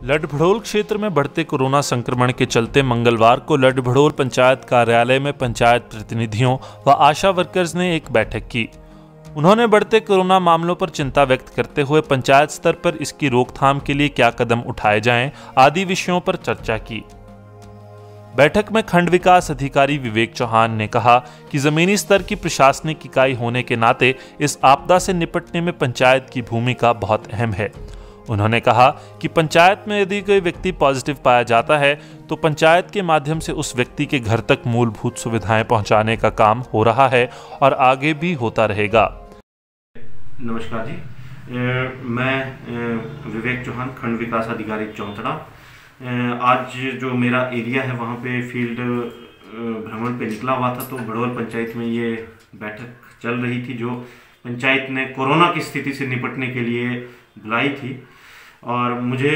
लडभड़ोल क्षेत्र में बढ़ते कोरोना संक्रमण के चलते मंगलवार को लडभड़ोल पंचायत कार्यालय में पंचायत प्रतिनिधियों व आशा वर्कर्स ने एक बैठक की। उन्होंने बढ़ते कोरोना मामलों पर चिंता व्यक्त करते हुए पंचायत स्तर पर इसकी रोकथाम के लिए क्या कदम उठाए जाएं आदि विषयों पर चर्चा की। बैठक में खंड विकास अधिकारी विवेक चौहान ने कहा कि जमीनी स्तर की प्रशासनिक इकाई होने के नाते इस आपदा से निपटने में पंचायत की भूमिका बहुत अहम है। उन्होंने कहा कि पंचायत में यदि कोई व्यक्ति पॉजिटिव पाया जाता है तो पंचायत के माध्यम से उस व्यक्ति के घर तक मूलभूत सुविधाएं पहुंचाने का काम हो रहा है और आगे भी होता रहेगा। नमस्कार जी, मैं विवेक चौहान, खंड विकास अधिकारी चौंतड़ा। आज जो मेरा एरिया है वहाँ पे फील्ड भ्रमण पे निकला हुआ था, तो भड़ोल पंचायत में ये बैठक चल रही थी जो पंचायत ने कोरोना की स्थिति से निपटने के लिए बुलाई थी। और मुझे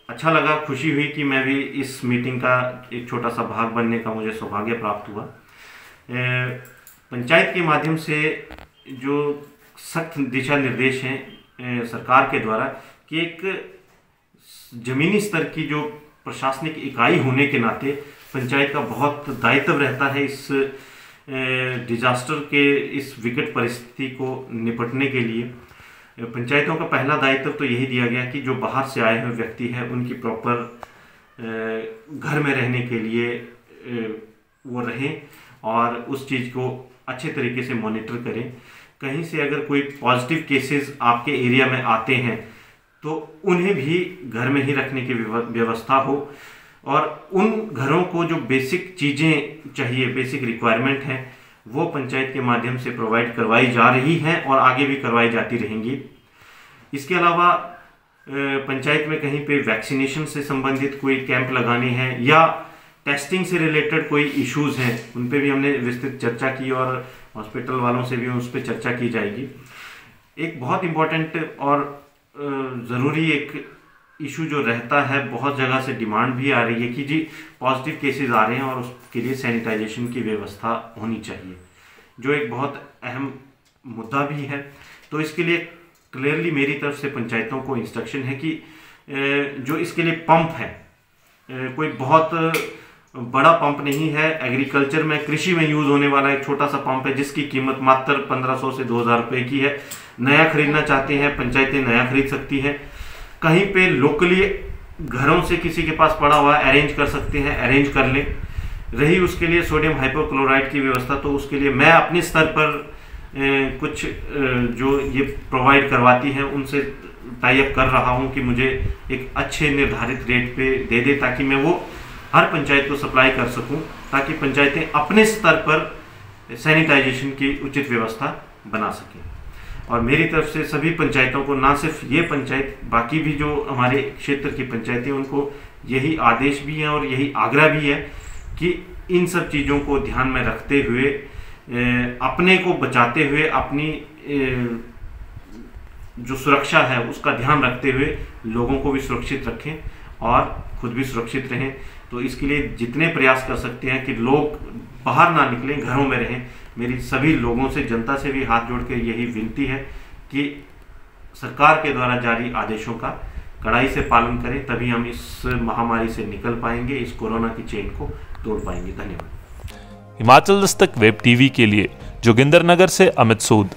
अच्छा लगा, खुशी हुई कि मैं भी इस मीटिंग का एक छोटा सा भाग बनने का मुझे सौभाग्य प्राप्त हुआ। पंचायत के माध्यम से जो सख्त दिशा निर्देश हैं सरकार के द्वारा कि एक जमीनी स्तर की जो प्रशासनिक इकाई होने के नाते पंचायत का बहुत दायित्व रहता है इस डिजास्टर के, इस विकट परिस्थिति को निपटने के लिए। पंचायतों का पहला दायित्व तो यही दिया गया कि जो बाहर से आए हुए व्यक्ति हैं उनकी प्रॉपर घर में रहने के लिए वो रहें और उस चीज़ को अच्छे तरीके से मॉनिटर करें। कहीं से अगर कोई पॉजिटिव केसेस आपके एरिया में आते हैं तो उन्हें भी घर में ही रखने की व्यवस्था हो और उन घरों को जो बेसिक चीज़ें चाहिए, बेसिक रिक्वायरमेंट हैं, वो पंचायत के माध्यम से प्रोवाइड करवाई जा रही हैं और आगे भी करवाई जाती रहेंगी। इसके अलावा पंचायत में कहीं पे वैक्सीनेशन से संबंधित कोई कैंप लगाने हैं या टेस्टिंग से रिलेटेड कोई इश्यूज हैं, उन पे भी हमने विस्तृत चर्चा की और हॉस्पिटल वालों से भी उस पर चर्चा की जाएगी। एक बहुत इम्पोर्टेंट और ज़रूरी एक इशू जो रहता है, बहुत जगह से डिमांड भी आ रही है कि जी पॉजिटिव केसेस आ रहे हैं और उसके लिए सैनिटाइजेशन की व्यवस्था होनी चाहिए, जो एक बहुत अहम मुद्दा भी है। तो इसके लिए क्लियरली मेरी तरफ से पंचायतों को इंस्ट्रक्शन है कि जो इसके लिए पंप है, कोई बहुत बड़ा पंप नहीं है, एग्रीकल्चर में, कृषि में यूज़ होने वाला एक छोटा सा पंप है जिसकी कीमत मात्र 1500 से 2000 रुपये की है। नया खरीदना चाहते हैं पंचायतें नया खरीद सकती हैं। कहीं पे लोकली घरों से किसी के पास पड़ा हुआ अरेंज कर सकते हैं, अरेंज कर लें। रही उसके लिए सोडियम हाइपोक्लोराइड की व्यवस्था, तो उसके लिए मैं अपने स्तर पर कुछ जो ये प्रोवाइड करवाती हैं उनसे टाई अप कर रहा हूं कि मुझे एक अच्छे निर्धारित रेट पे दे दे ताकि मैं वो हर पंचायत को सप्लाई कर सकूं, ताकि पंचायतें अपने स्तर पर सैनिटाइजेशन की उचित व्यवस्था बना सकें। और मेरी तरफ से सभी पंचायतों को, ना सिर्फ ये पंचायत, बाकी भी जो हमारे क्षेत्र की पंचायतें, उनको यही आदेश भी है और यही आग्रह भी है कि इन सब चीज़ों को ध्यान में रखते हुए, अपने को बचाते हुए, अपनी जो सुरक्षा है उसका ध्यान रखते हुए लोगों को भी सुरक्षित रखें और खुद भी सुरक्षित रहें। तो इसके लिए जितने प्रयास कर सकते हैं कि लोग बाहर ना निकलें, घरों में रहें। मेरी सभी लोगों से, जनता से भी हाथ जोड़ के यही विनती है कि सरकार के द्वारा जारी आदेशों का कड़ाई से पालन करें, तभी हम इस महामारी से निकल पाएंगे, इस कोरोना की चेन को तोड़ पाएंगे। धन्यवाद। हिमाचल दस्तक वेब टीवी के लिए जोगिंदर नगर से अमित सूद।